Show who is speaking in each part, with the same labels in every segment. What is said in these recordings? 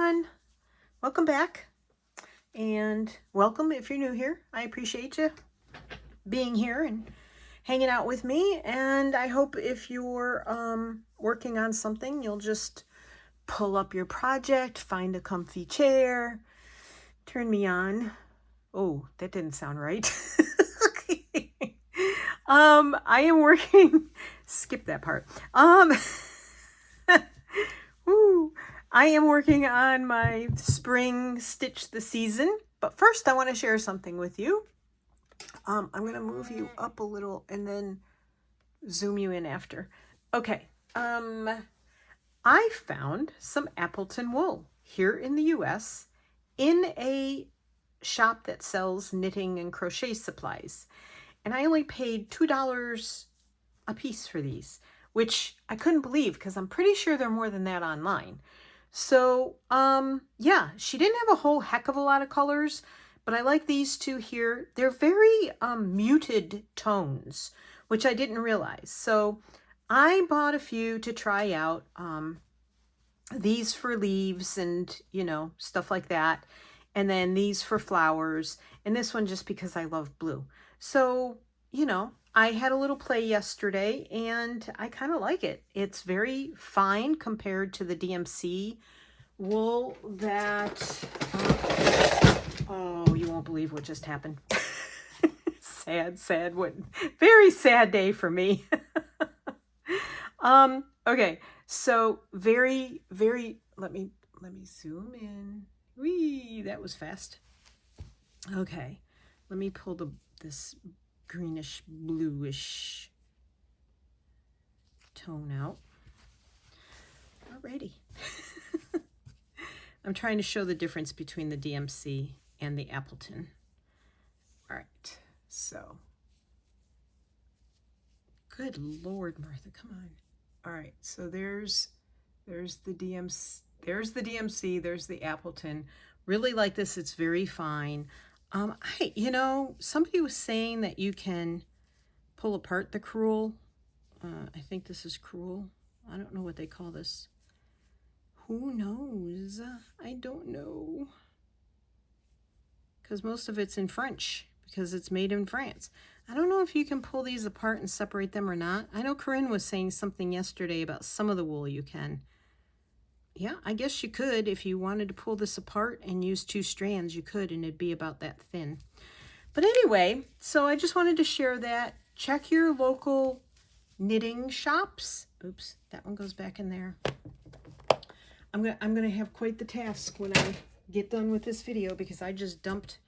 Speaker 1: everyone. Welcome back. And welcome if you're new here. I appreciate you being here and hanging out with me. And I hope if you're working on something, you'll just pull up your project, find a comfy chair, turn me on. Oh, that didn't sound right. I am working, skip that part. Woo. I am working on my spring stitch the season, but first I want to share something with you. I'm going to move you up a little and then zoom you in after. Okay. I found some Appleton wool here in the US in a shop that sells knitting and crochet supplies. And I only paid $2 a piece for these, which I couldn't believe because I'm pretty sure they're more than that online. So, yeah, she didn't have a whole heck of a lot of colors, but I like these two here. They're very muted tones, which I didn't realize. So I bought a few to try out, these for leaves and, you know, stuff like that. And then these for flowers, and this one just because I love blue. So, you know, I had a little play yesterday and I kind of like it. It's very fine compared to the DMC wool that, oh, you won't believe what just happened. Sad, what, very sad day for me. Okay, so very, let me zoom in. Whee, that was fast. Okay, let me pull this greenish bluish tone out. Alrighty. I'm trying to show the difference between the DMC and the Appleton. All right, so good Lord, Martha, come on. All right, so there's the DMC, there's the Appleton. Really like this. It's very fine. You know, somebody was saying that you can pull apart the crewel. I think this is crewel. I don't know what they call this. Who knows? I don't know. Because most of it's in French, because it's made in France. I don't know if you can pull these apart and separate them or not. I know Corinne was saying something yesterday about some of the wool you can. Yeah, I guess you could. If you wanted to pull this apart and use 2 strands, you could, and it'd be about that thin. But anyway, so I just wanted to share that. Check your local knitting shops. Oops, that one goes back in there. I'm gonna have quite the task when I get done with this video because I just dumped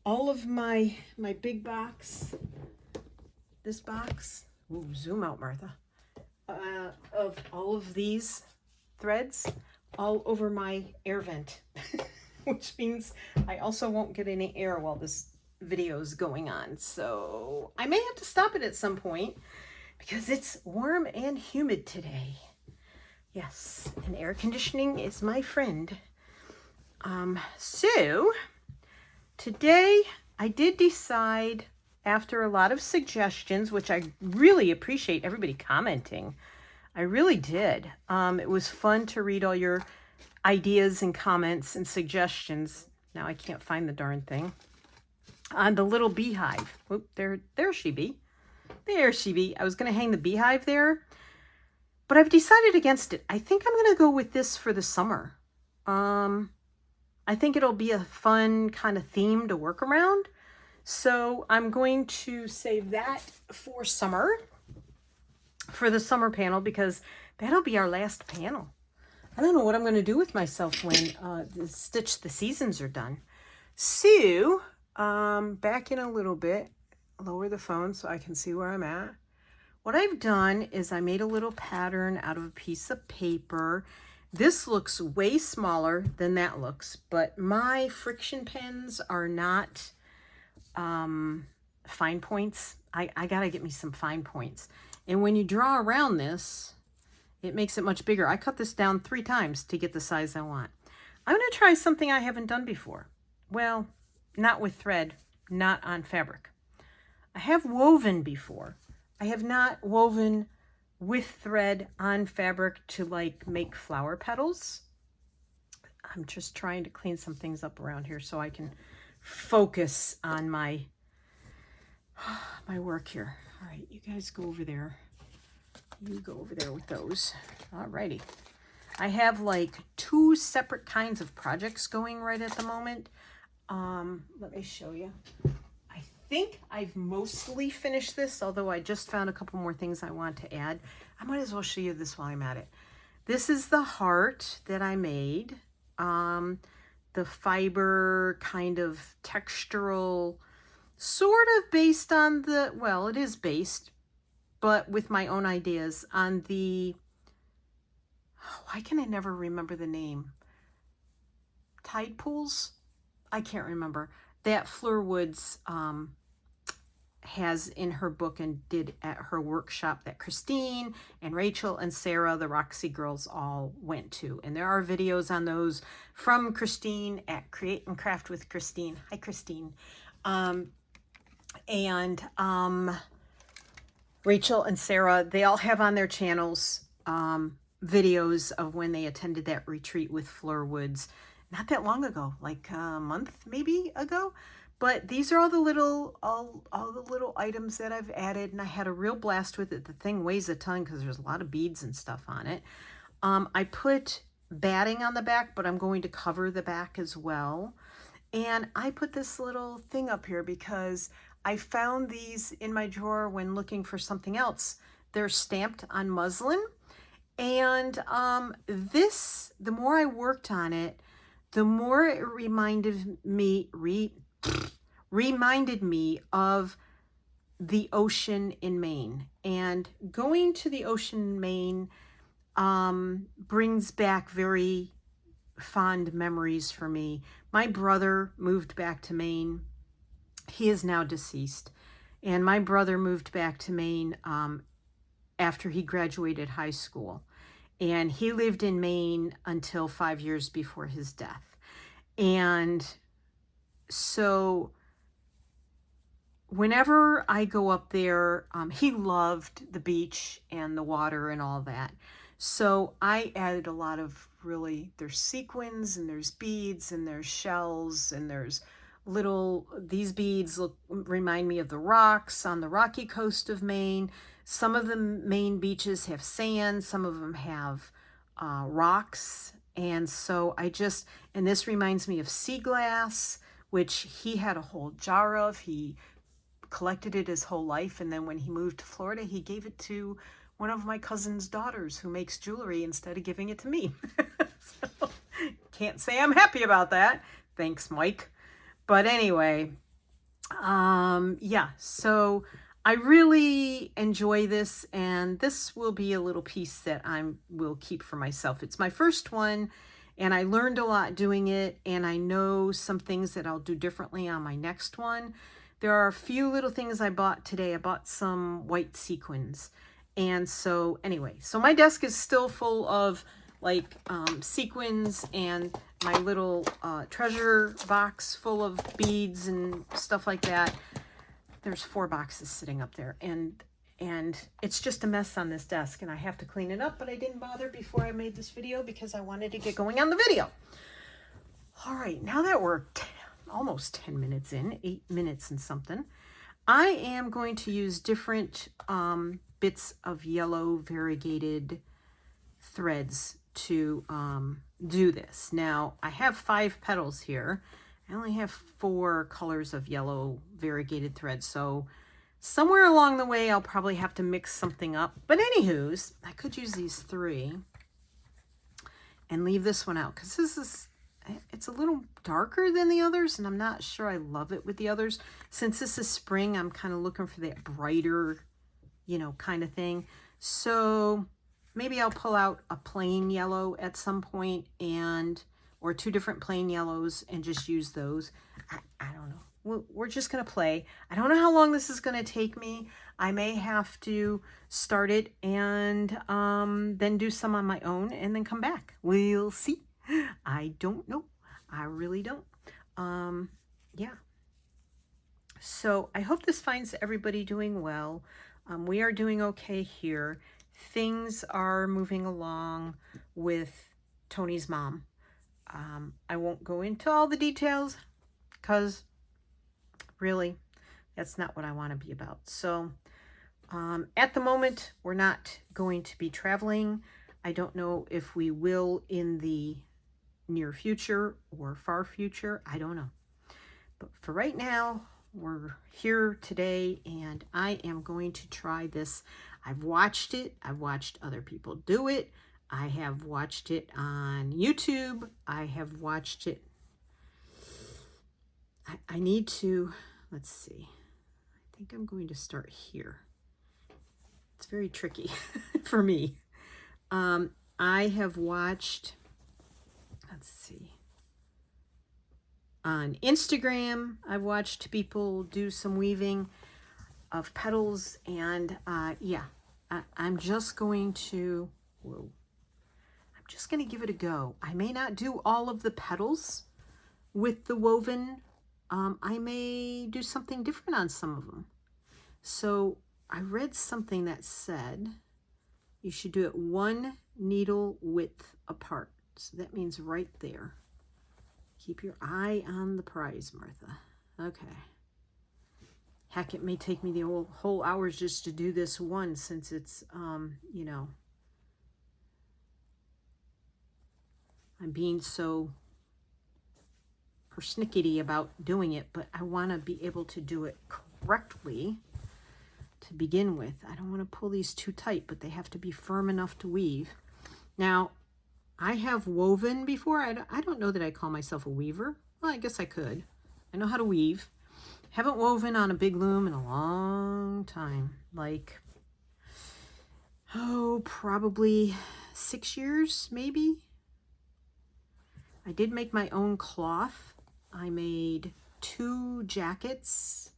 Speaker 1: all of my big box, this box. Ooh, zoom out, Martha. Of all of these threads all over my air vent, which means I also won't get any air while this video is going on. So I may have to stop it at some point because it's warm and humid today. Yes, and air conditioning is my friend. So today I did decide, after a lot of suggestions, which I really appreciate everybody commenting. I really did. It was fun to read all your ideas and comments and suggestions. Now I can't find the darn thing. On the little beehive. Oop, there she be. There she be. I was going to hang the beehive there, but I've decided against it. I think I'm going to go with this for the summer. I think it'll be a fun kind of theme to work around. So I'm going to save that for summer. For the summer panel, because that'll be our last panel. I don't know what I'm going to do with myself when the Stitch the Seasons are done. So, back in a little bit, lower the phone so I can see where I'm at. What I've done is I made a little pattern out of a piece of paper. This looks way smaller than that looks, but my friction pens are not fine points. I got to get me some fine points. And when you draw around this, it makes it much bigger. I cut this down 3 times to get the size I want. I'm going to try something I haven't done before. Well, not with thread, not on fabric. I have woven before. I have not woven with thread on fabric to like make flower petals. I'm just trying to clean some things up around here so I can focus on my work here. All right, you guys go over there. You go over there with those. Alrighty. I have like 2 separate kinds of projects going right at the moment. Let me show you. I think I've mostly finished this, although I just found a couple more things I want to add. I might as well show you this while I'm at it. This is the heart that I made. The fiber kind of textural, sort of based on the, well, it is based, but with my own ideas on the, why can I never remember the name? Tide pools? I can't remember. That Fleur Woods has in her book and did at her workshop that Christine and Rachel and Sarah, the Roxy girls, all went to. And there are videos on those from Christine at Create and Craft with Christine. Hi, Christine. Rachel and Sarah, they all have on their channels videos of when they attended that retreat with Fleur Woods not that long ago, like a month maybe ago. But these are all the little items that I've added, and I had a real blast with it. The thing weighs a ton because there's a lot of beads and stuff on it. I put batting on the back, but I'm going to cover the back as well. And I put this little thing up here because I found these in my drawer when looking for something else. They're stamped on muslin. And the more I worked on it, the more it reminded me of the ocean in Maine. And going to the ocean in Maine brings back very fond memories for me. My brother moved back to Maine. He is now deceased. And my brother moved back to Maine after he graduated high school. And he lived in Maine until 5 years before his death. And so whenever I go up there, he loved the beach and the water and all that. So I added a lot of there's sequins and there's beads and there's shells and there's these beads remind me of the rocks on the rocky coast of Maine. Some of the Maine beaches have sand, some of them have rocks. And so and this reminds me of sea glass, which he had a whole jar of. He collected it his whole life. And then when he moved to Florida, he gave it to one of my cousin's daughters who makes jewelry instead of giving it to me. So, can't say I'm happy about that. Thanks, Mike. But anyway, yeah, so I really enjoy this, and this will be a little piece that I will keep for myself. It's my first one, and I learned a lot doing it, and I know some things that I'll do differently on my next one. There are a few little things I bought today. I bought some white sequins. And so anyway, so my desk is still full of like sequins and my little treasure box full of beads and stuff like that. There's 4 boxes sitting up there, and it's just a mess on this desk, and I have to clean it up, but I didn't bother before I made this video because I wanted to get going on the video. All right, now that we're almost 10 minutes in, 8 minutes and something, I am going to use different bits of yellow variegated threads to do this. Now, I have 5 petals here. I only have 4 colors of yellow variegated thread, so somewhere along the way I'll probably have to mix something up. But anywho's, I could use these 3 and leave this one out because it's a little darker than the others, and I'm not sure I love it with the others. Since this is spring, I'm kind of looking for that brighter, kind of thing. So maybe I'll pull out a plain yellow at some point or 2 different plain yellows and just use those. I don't know. We're just going to play. I don't know how long this is going to take me. I may have to start it and then do some on my own and then come back. We'll see. I don't know. I really don't. Yeah. So I hope this finds everybody doing well. We are doing okay here. Things are moving along with Tony's mom. I won't go into all the details because really that's not what I want to be about. So at the moment, we're not going to be traveling. I don't know if we will in the near future or far future. I don't know. But for right now, we're here today and I am going to try this. I've watched it. I've watched other people do it. I have watched it on YouTube. I have watched it. I need to, let's see. I think I'm going to start here. It's very tricky for me. I have watched, let's see. On Instagram, I've watched people do some weaving of petals, and yeah, I'm just going to, whoa, I'm just going to give it a go. I may not do all of the petals with the woven. I may do something different on some of them. So I read something that said you should do it 1 needle width apart. So that means right there. Keep your eye on the prize, Martha. Okay. Heck, it may take me the whole hours just to do this one since it's, you know, I'm being so persnickety about doing it, but I want to be able to do it correctly to begin with. I don't want to pull these too tight, but they have to be firm enough to weave. Now, I have woven before. I don't know that I call myself a weaver. Well, I guess I could. I know how to weave. Haven't woven on a big loom in a long time. Like, oh, probably 6 years, maybe. I did make my own cloth. I made 2 jackets.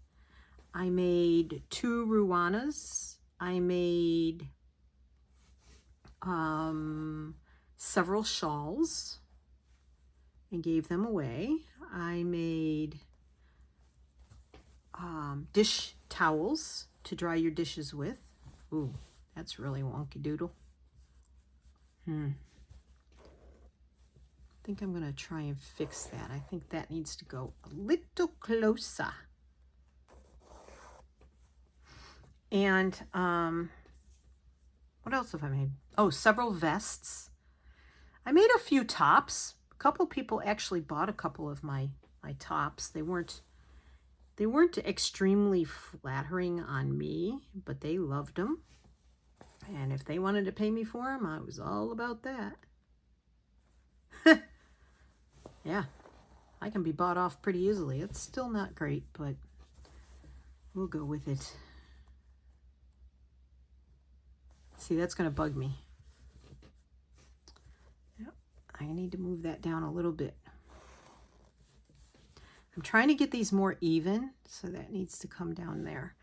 Speaker 1: I made 2 ruanas. I made several shawls and gave them away. I made dish towels to dry your dishes with. Ooh, that's really wonky doodle. I think I'm going to try and fix that. I think that needs to go a little closer. And what else have I made? Oh, several vests. I made a few tops. A couple people actually bought a couple of my tops. They weren't extremely flattering on me, but they loved them. And if they wanted to pay me for them, I was all about that. Yeah, I can be bought off pretty easily. It's still not great, but we'll go with it. See, that's going to bug me. Yep, I need to move that down a little bit. I'm trying to get these more even, so that needs to come down there.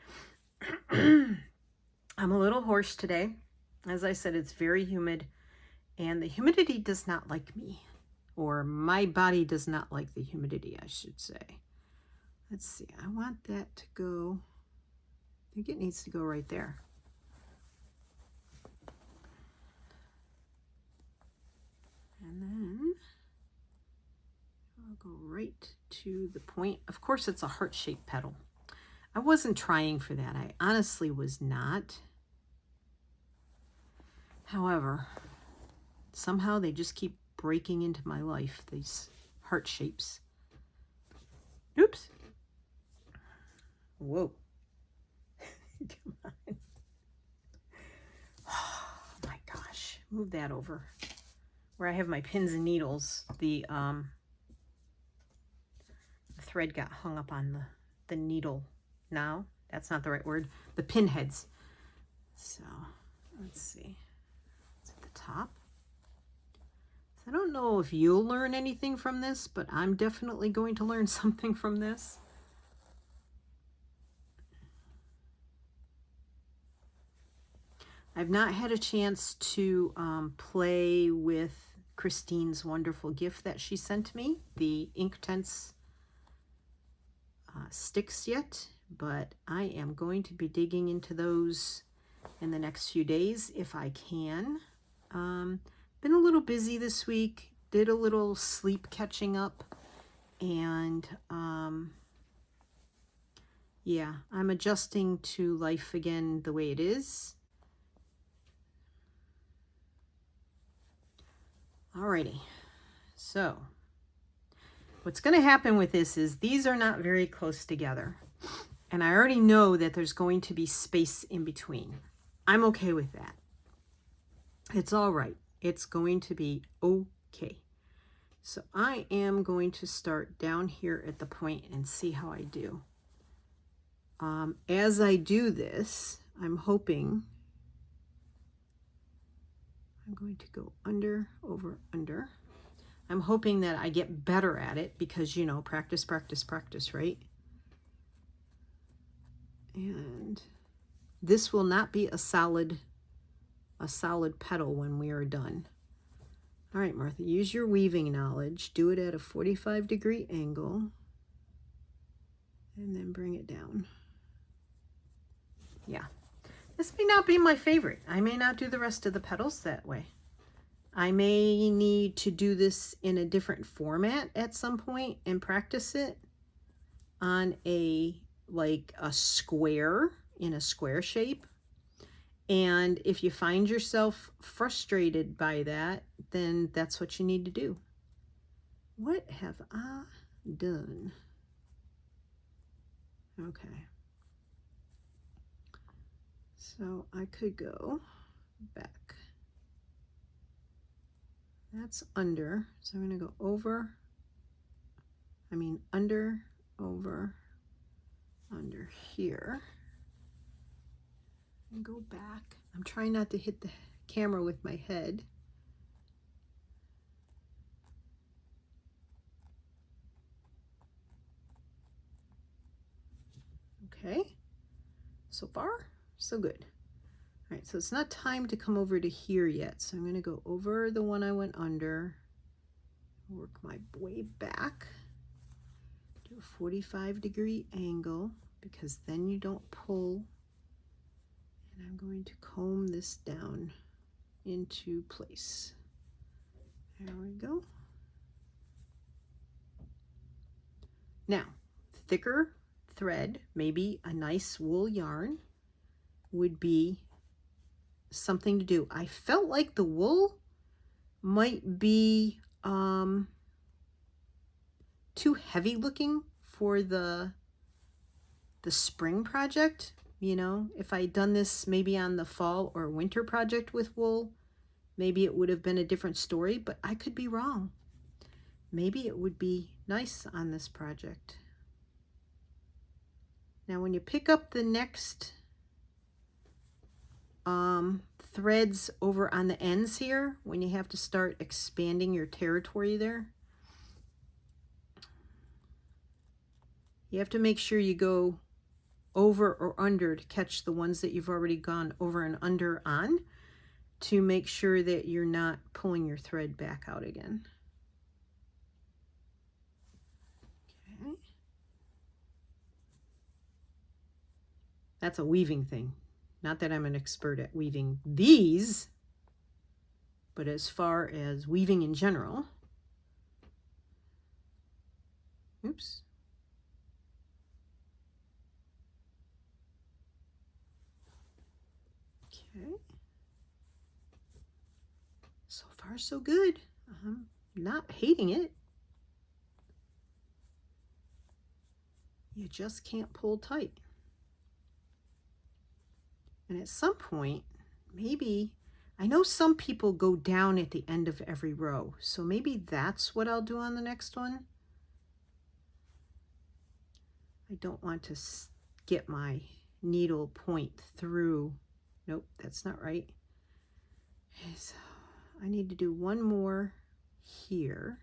Speaker 1: I'm a little hoarse today. As I said, it's very humid, and the humidity does not like me, or my body does not like the humidity, I should say. Let's see, I want that to go, I think it needs to go right there. And then I'll go right to the point. Of course, it's a heart-shaped petal. I wasn't trying for that. I honestly was not. However, somehow they just keep breaking into my life, these heart shapes. Oops. Whoa. Come on. Oh my gosh. Move that over. Where I have my pins and needles, the thread got hung up on the needle. Now, that's not the right word. The pin heads. So, let's see. It's at the top. I don't know if you'll learn anything from this, but I'm definitely going to learn something from this. I've not had a chance to play with Christine's wonderful gift that she sent me, the Inktense sticks yet, but I am going to be digging into those in the next few days if I can. Been a little busy this week, did a little sleep catching up, and yeah, I'm adjusting to life again the way it is. Alrighty, so what's going to happen with this is these are not very close together, and I already know that there's going to be space in between. I'm okay with that. It's all right. It's going to be okay. So I am going to start down here at the point and see how I do. As I do this, I'm hoping I'm going to go under, over, under. I'm hoping that I get better at it because, you know, practice, practice, practice, right? And this will not be a solid petal when we are done. All right, Martha, use your weaving knowledge. Do it at a 45-degree angle and then bring it down. Yeah, this may not be my favorite. I may not do the rest of the petals that way. I may need to do this in a different format at some point and practice it on like a square, in a square shape. And if you find yourself frustrated by that, then that's what you need to do. What have I done? Okay. So I could go back. That's under. So I'm going to go over, under, over, under here. And go back. I'm trying not to hit the camera with my head. Okay, so far, so good. All right, so it's not time to come over to here yet. So I'm going to go over the one I went under, work my way back, do a 45-degree angle because then you don't pull. And I'm going to comb this down into place. There we go. Now, thicker thread, maybe a nice wool yarn would be something to do. I felt like the wool might be too heavy looking for the spring project. You know, if I'd done this maybe on the fall or winter project with wool, maybe it would have been a different story, but I could be wrong. Maybe it would be nice on this project. Now, when you pick up the next threads over on the ends here, when you have to start expanding your territory there, you have to make sure you go over or under to catch the ones that you've already gone over and under on, to make sure that you're not pulling your thread back out again. Okay. That's a weaving thing. Not that I'm an expert at weaving these, but as far as weaving in general. Oops. Okay. So far, so good. I'm not hating it. You just can't pull tight. And at some point, maybe, I know some people go down at the end of every row, so maybe that's what I'll do on the next one. I don't want to get my needle point through. Nope, that's not right. Okay, so I need to do one more here.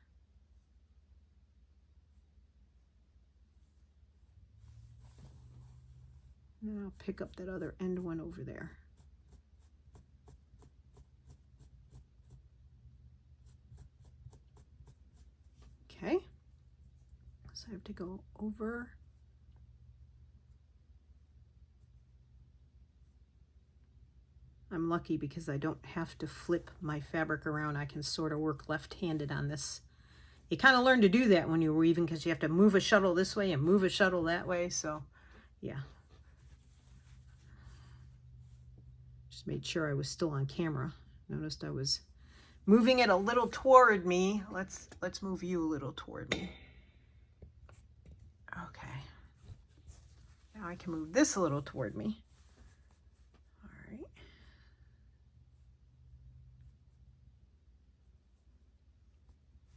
Speaker 1: And then I'll pick up that other end one over there. Okay, so I have to go over. I'm I'm lucky because I don't have to flip my fabric around. I can sort of work left-handed on this. You kind of learn to do that when you're weaving because you have to move a shuttle this way and move a shuttle that way. So, yeah. Just made sure I was still on camera. Noticed I was moving it a little toward me. Let's move you a little toward me. Okay. Now I can move this a little toward me. All right.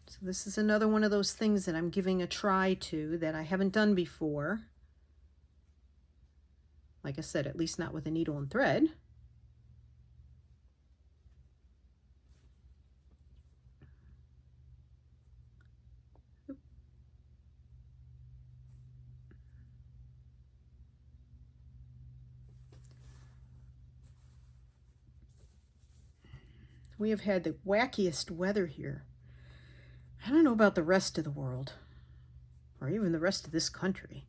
Speaker 1: So this is another one of those things that I'm giving a try to that I haven't done before. Like I said, at least not with a needle and thread. We have had the wackiest weather here. I don't know about the rest of the world, or even the rest of this country,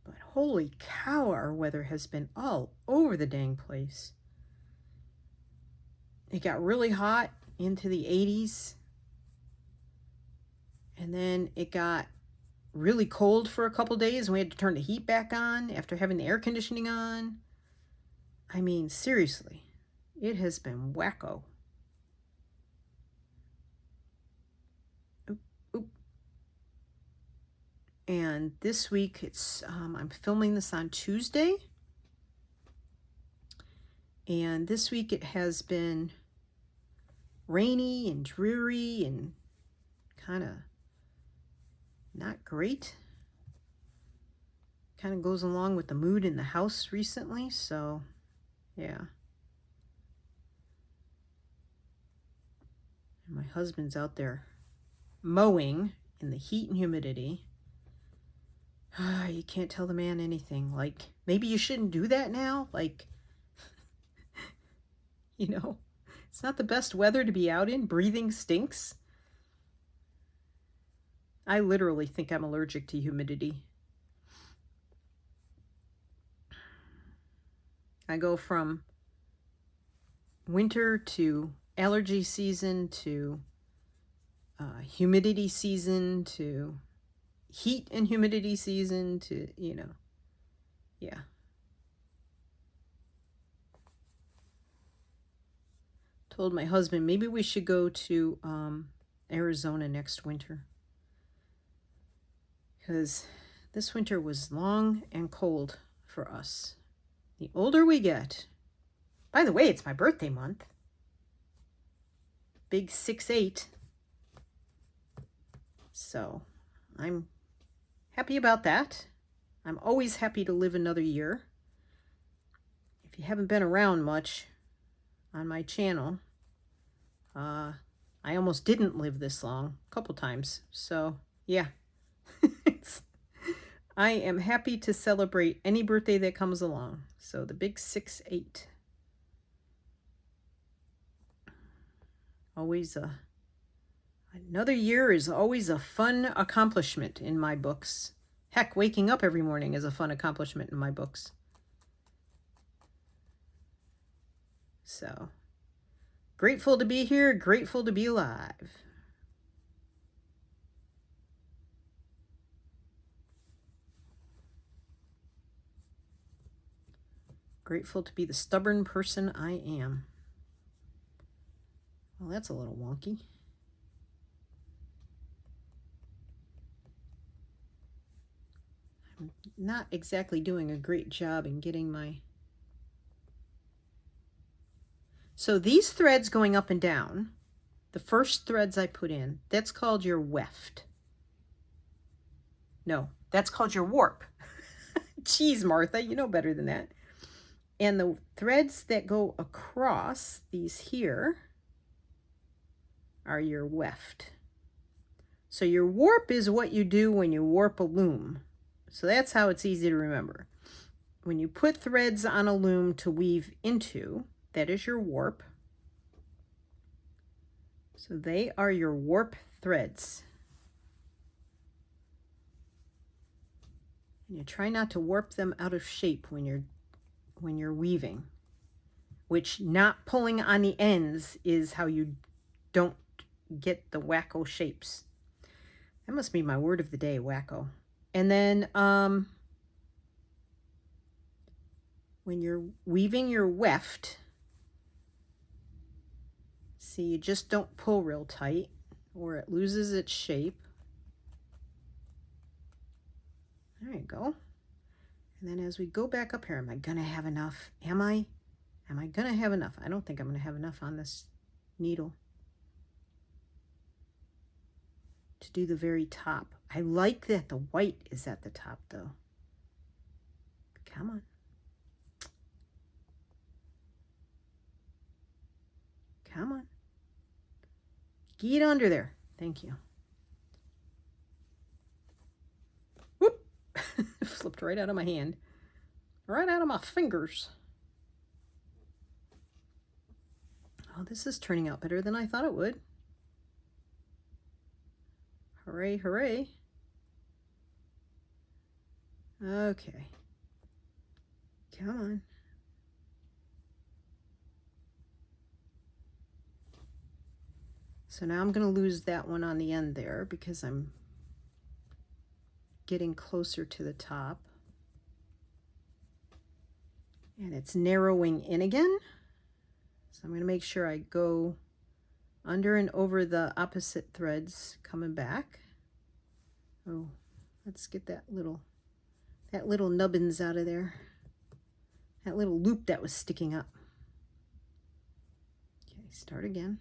Speaker 1: but holy cow, our weather has been all over the dang place. It got really hot into the 80s, and then it got really cold for a couple days, and we had to turn the heat back on after having the air conditioning on. I mean, seriously, it has been wacko. And this week it's I'm filming this on Tuesday, and this week it has been rainy and dreary and kind of not great. Kind of goes along with the mood in the house recently, so yeah. And my husband's out there mowing in the heat and humidity. You can't tell the man anything. Like, maybe you shouldn't do that now. Like, you know, it's not the best weather to be out in. Breathing stinks. I literally think I'm allergic to humidity. I go from winter to allergy season to humidity season to heat and humidity season to, you know, yeah. Told my husband maybe we should go to Arizona next winter, because this winter was long and cold for us. The older we get, by the way, it's my birthday month, big 6'8", so I'm happy about that. I'm always happy to live another year. If you haven't been around much on my channel, I almost didn't live this long a couple times. So yeah, I am happy to celebrate any birthday that comes along. So the big 6'8". Always another year is always a fun accomplishment in my books. Heck, waking up every morning is a fun accomplishment in my books. So, grateful to be here, grateful to be alive. Grateful to be the stubborn person I am. Well, that's a little wonky. I'm not exactly doing a great job in getting my... So these threads going up and down, the first threads I put in, that's called your weft. No, that's called your warp. Jeez, Martha, you know better than that. And the threads that go across these here are your weft. So your warp is what you do when you warp a loom. So that's how it's easy to remember. When you put threads on a loom to weave into, that is your warp. So they are your warp threads. And you try not to warp them out of shape when you're weaving. which not pulling on the ends is how you don't get the wacko shapes. That must be my word of the day, wacko. And then when you're weaving your weft, see, you just don't pull real tight or it loses its shape. There you go. And then as we go back up here, am I gonna have enough? Am I gonna have enough? I don't think I'm gonna have enough on this needle to do the very top. I like that the white is at the top though. Come on. Come on. Get under there. Thank you. Whoop! Flipped right out of my hand. Right out of my fingers. Oh, this is turning out better than I thought it would. Hooray, hooray. Okay. Come on. So now I'm going to lose that one on the end there because I'm getting closer to the top. And it's narrowing in again. So I'm going to make sure I go under and over the opposite threads coming back. Oh, let's get that little nubbins out of there. That little loop that was sticking up. Okay, start again.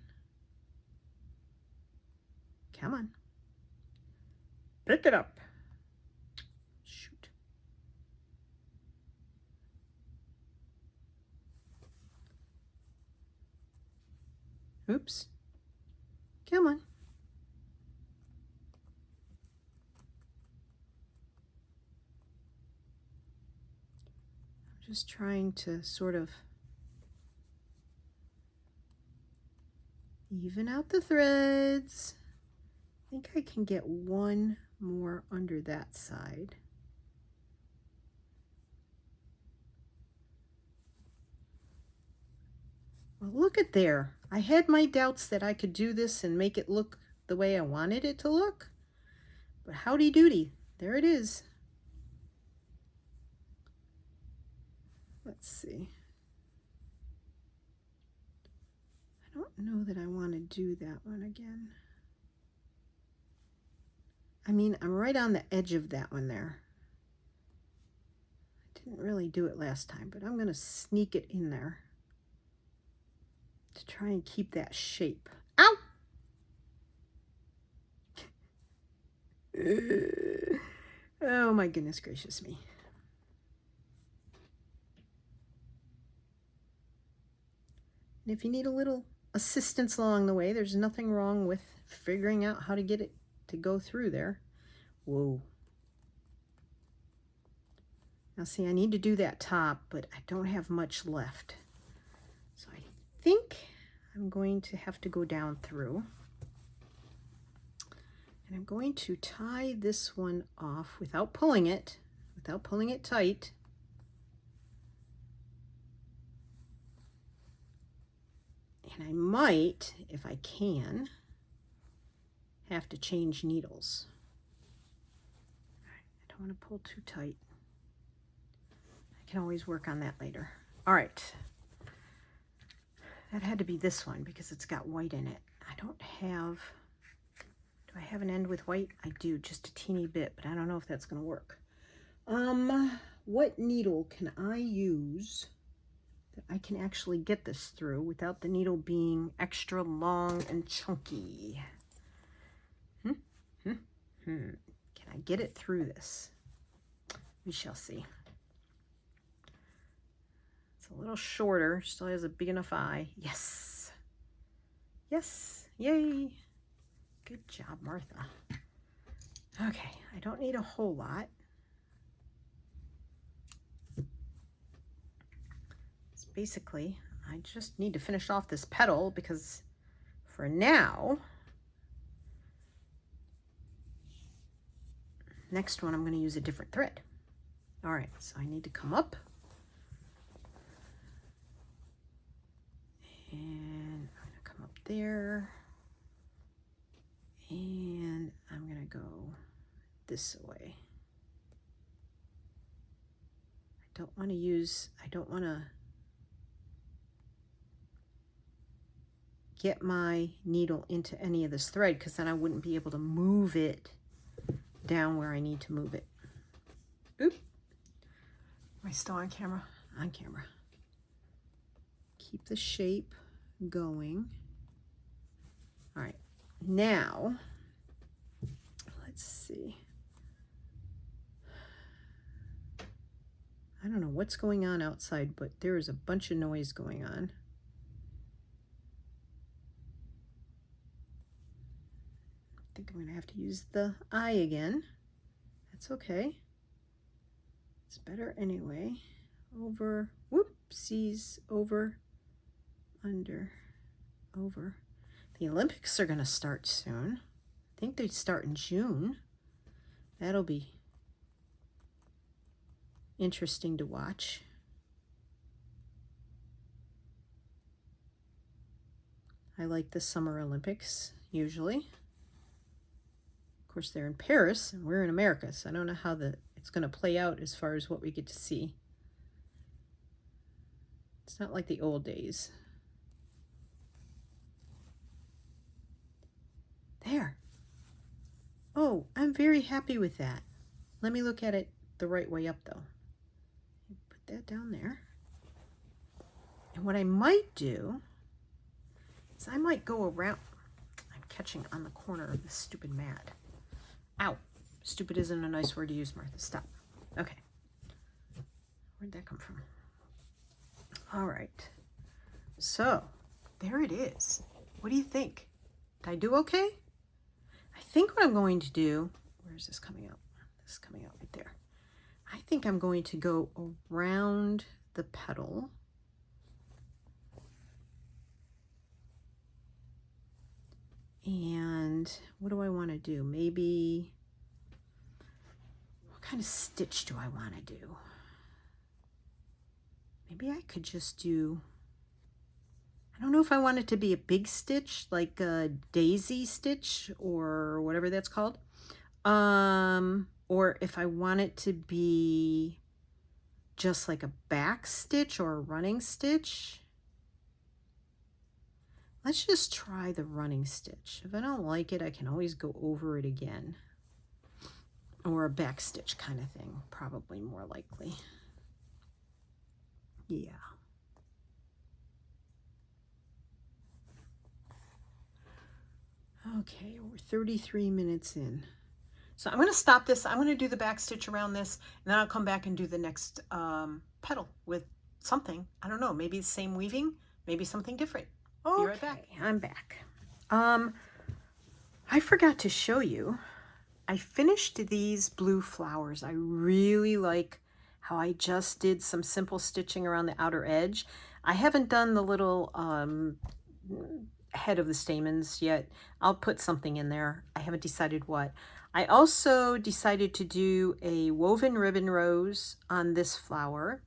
Speaker 1: Come on. Pick it up. Shoot. Oops. Come on. I'm just trying to sort of even out the threads. I think I can get one more under that side. Well, look at there. I had my doubts that I could do this and make it look the way I wanted it to look. But howdy doody, there it is. Let's see. I don't know that I want to do that one again. I mean, I'm right on the edge of that one there. I didn't really do it last time, but I'm going to sneak it in there to try and keep that shape. Ow! Oh my goodness gracious me. And if you need a little assistance along the way, there's nothing wrong with figuring out how to get it to go through there. Whoa. Now see, I need to do that top, but I don't have much left. So I think I'm going to have to go down through. And I'm going to tie this one off without pulling it tight. And I might, if I can, have to change needles. I don't want to pull too tight. I can always work on that later. All right. That had to be this one because it's got white in it. I don't have, do I have an end with white? I do, just a teeny bit, but I don't know if that's going to work. What needle can I use that I can actually get this through without the needle being extra long and chunky? Can I get it through this? We shall see. It's a little shorter, still has a big enough eye. Yes. Yes. Yay. Good job, Martha. Okay, I don't need a whole lot. It's basically, I just need to finish off this petal because for now, next one I'm going to use a different thread. All right, so I need to come up. And I'm going to come up there. And I'm going to go this way. I don't want to get my needle into any of this thread, because then I wouldn't be able to move it down where I need to move it. Oop. Am I still on camera? On camera. Keep the shape going. All right, now let's see. I don't know what's going on outside, but there is a bunch of noise going on. I think I'm going to have to use the eye again. That's okay. It's better anyway. Over, whoopsies, over, under, over. The Olympics are going to start soon. I think they start in June. That'll be interesting to watch. I like the Summer Olympics, usually. Of course, they're in Paris, and we're in America, so I don't know how it's going to play out as far as what we get to see. It's not like the old days. There. Oh, I'm very happy with that. Let me look at it the right way up, though. Put that down there. And what I might do is I might go around. I'm catching on the corner of this stupid mat. Ow. Stupid isn't a nice word to use, Martha. Stop. Okay. Where'd that come from? All right. So, there it is. What do you think? Did I do okay? I think what I'm going to do, where is this coming out? This is coming out right there. I think I'm going to go around the petal. And what do I want to do? Maybe, what kind of stitch do I want to do? Maybe I could just do, I don't know if I want it to be a big stitch, like a daisy stitch or whatever that's called. Or if I want it to be just like a back stitch or a running stitch. Let's just try the running stitch. If I don't like it, I can always go over it again. Or a back stitch kind of thing, probably more likely. Yeah. Okay, we're 33 minutes in. So I'm going to stop this. I'm going to do the back stitch around this, and then I'll come back and do the next petal with something. I don't know, maybe the same weaving, maybe something different. Okay, be right back. I'm back. I forgot to show you. I finished these blue flowers. I really like how I just did some simple stitching around the outer edge. I haven't done the little head of the stamens yet. I'll put something in there. I haven't decided what. I also decided to do a woven ribbon rose on this flower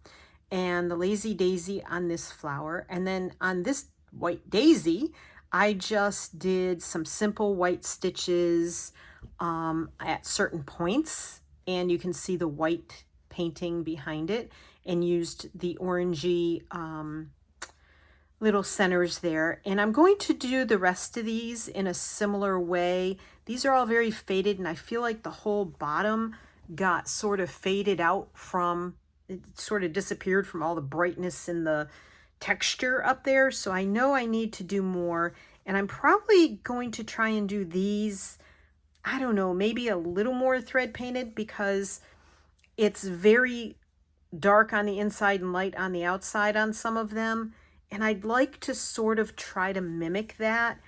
Speaker 1: and the lazy daisy on this flower. And then on this white daisy, I just did some simple white stitches at certain points, and you can see the white painting behind it, and used the orangey little centers there. And I'm going to do the rest of these in a similar way. These are all very faded, and I feel like the whole bottom got sort of faded out from, it sort of disappeared from all the brightness and the texture up there. So I know I need to do more, and I'm probably going to try and do these, I don't know, maybe a little more thread painted, because it's very dark on the inside and light on the outside on some of them. And I'd like to sort of try to mimic that.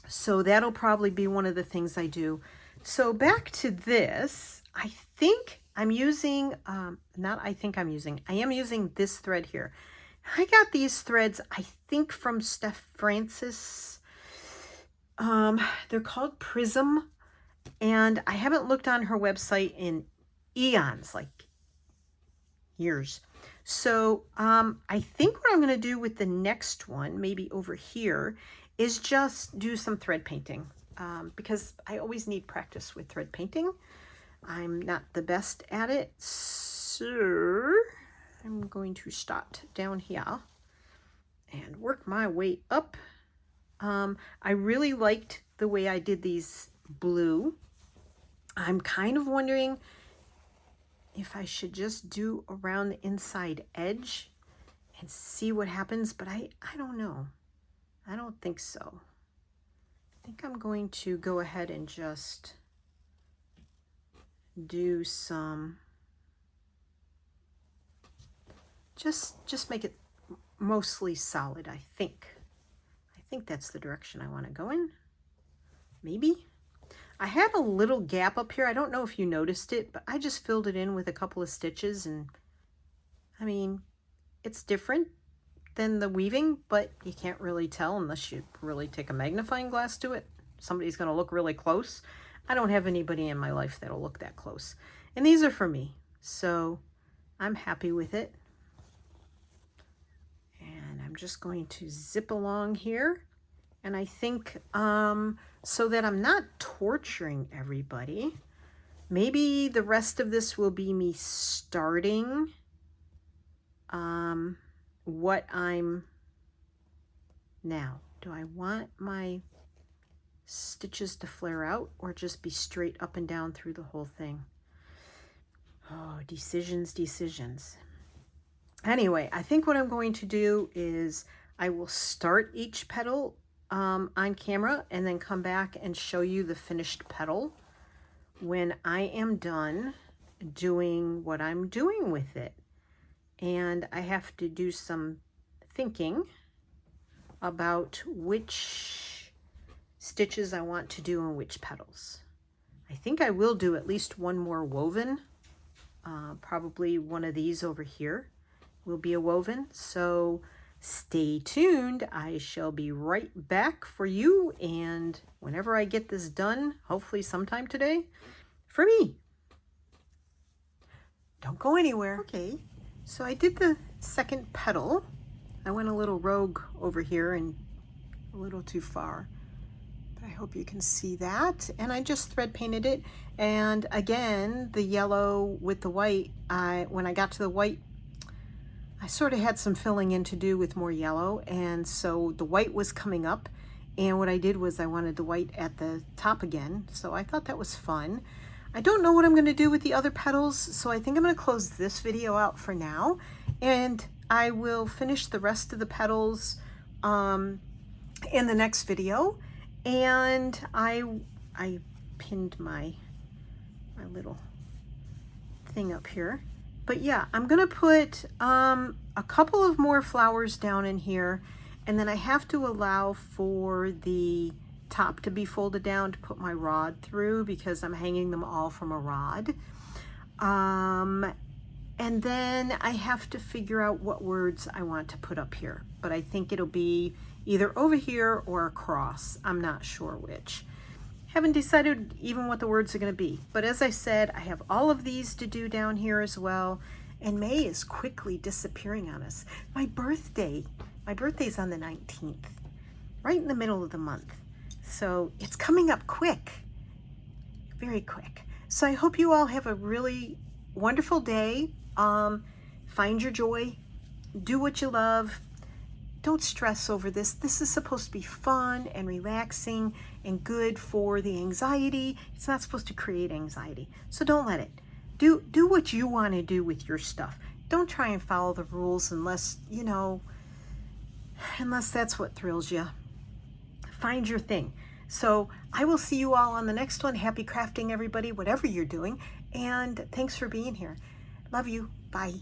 Speaker 1: So that'll probably be one of the things I do. So back to this, I think I'm using, I am using this thread here. I got these threads, I think, from Steph Francis. They're called Prism, and I haven't looked on her website in eons, like years. So I think what I'm going to do with the next one, maybe over here, is just do some thread painting, because I always need practice with thread painting. I'm not the best at it, so I'm going to start down here and work my way up. I really liked the way I did these blue. I'm kind of wondering if I should just do around the inside edge and see what happens, but I don't know. I don't think so. I think I'm going to go ahead and just do some, just make it mostly solid, I think. I think that's the direction I want to go in. Maybe. I had a little gap up here. I don't know if you noticed it, but I just filled it in with a couple of stitches, and I mean, it's different than the weaving, but you can't really tell unless you really take a magnifying glass to it. Somebody's going to look really close. I don't have anybody in my life that'll look that close. And these are for me, so I'm happy with it. And I'm just going to zip along here. And I think, so that I'm not torturing everybody, maybe the rest of this will be me starting what I'm now. Do I want my stitches to flare out or just be straight up and down through the whole thing? Oh, decisions, decisions. Anyway, I think what I'm going to do is I will start each petal on camera and then come back and show you the finished petal when I am done doing what I'm doing with it. And I have to do some thinking about which stitches I want to do and which petals. I think I will do at least one more woven. Probably one of these over here will be a woven. So stay tuned. I shall be right back for you, and whenever I get this done, hopefully sometime today, for me. Don't go anywhere. Okay, so I did the second petal. I went a little rogue over here and a little too far, but I hope you can see that. And I just thread painted it, and again, the yellow with the white, when I got to the white, I sort of had some filling in to do with more yellow, and so the white was coming up, and what I did was I wanted the white at the top again, so I thought that was fun. I don't know what I'm going to do with the other petals, so I think I'm going to close this video out for now, and I will finish the rest of the petals in the next video. And I pinned my little thing up here. But yeah, I'm gonna put a couple of more flowers down in here, and then I have to allow for the top to be folded down to put my rod through, because I'm hanging them all from a rod. And then I have to figure out what words I want to put up here, but I think it'll be either over here or across. I'm not sure which. Haven't decided even what the words are going to be, but as I said, I have all of these to do down here as well, and May is quickly disappearing on us. My birthday's on the 19th, right in the middle of the month, so it's coming up quick, very quick. So I hope you all have a really wonderful day. Find your joy, do what you love. Don't stress over this. This is supposed to be fun and relaxing and good for the anxiety. It's not supposed to create anxiety. So don't let it. Do what you want to do with your stuff. Don't try and follow the rules unless, you know, unless that's what thrills you. Find your thing. So I will see you all on the next one. Happy crafting, everybody, whatever you're doing. And thanks for being here. Love you. Bye.